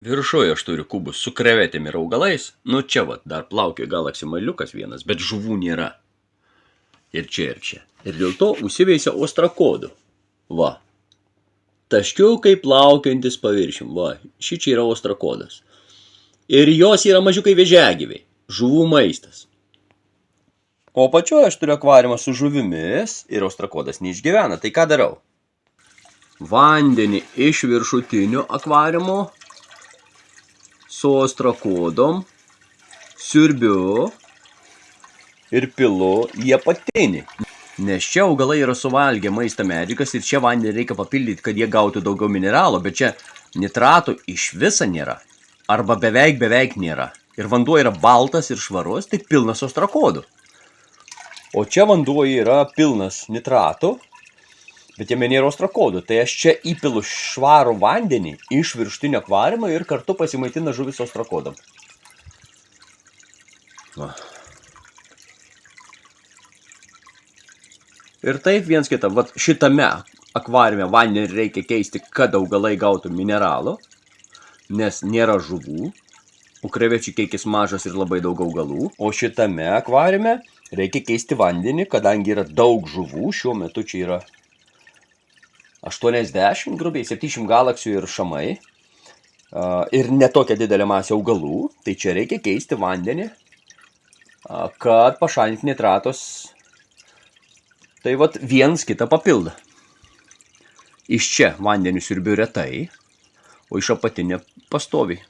Viršuje aš turiu kubus su krevetėm ir augalais. Nu čia vat, dar plaukio gal aksimaliukas vienas, bet žuvų nėra. Ir čia, ir čia. Ir dėl to užsiveisia ostrakodų. Va. Taškiukai plaukiantis paviršium. Va. Šičia yra ostrakodas. Ir jos yra mažiukai vėžiagyviai. Žuvų maistas. O apačioje aš turiu akvariumą su žuvimis ir ostrakodas neišgyvena. Tai ką darau? Vandenį iš viršutinio akvariumo su ostrakodom siurbiu ir pilu į apatinį. Nes čia augalai yra suvalgę maistą medžiagas ir čia vandenį reikia papildyti, kad jie gautų daugiau mineralo, bet čia nitratų iš viso nėra. Arba beveik nėra. Ir vanduo yra baltas ir švarus, tai pilnas ostrakodų. O čia vanduo yra pilnas nitratų, bet jame nėra ostrakodų. Tai aš čia įpilu švarų vandenį iš viršutinio akvariumo ir kartu pasimaitina žuvis ostrakodom. Va. Ir taip viens kitą, vat šitame akvariume vandenį reikia keisti, kad augalai gautų mineralo, nes nėra žuvų, o krevečių kiekis mažas ir labai daug augalų. O šitame akvariume reikia keisti vandenį, kadangi yra daug žuvų, šiuo metu čia yra 80, grubiai 70 galaksių ir šamai, ir netokia didelė masė augalų, tai čia reikia keisti vandenį, kad pašalinti nitratos. Tai vat viens kitą papildo. Iš čia vandenį siurbiu retai, o iš apatinio pastoviai.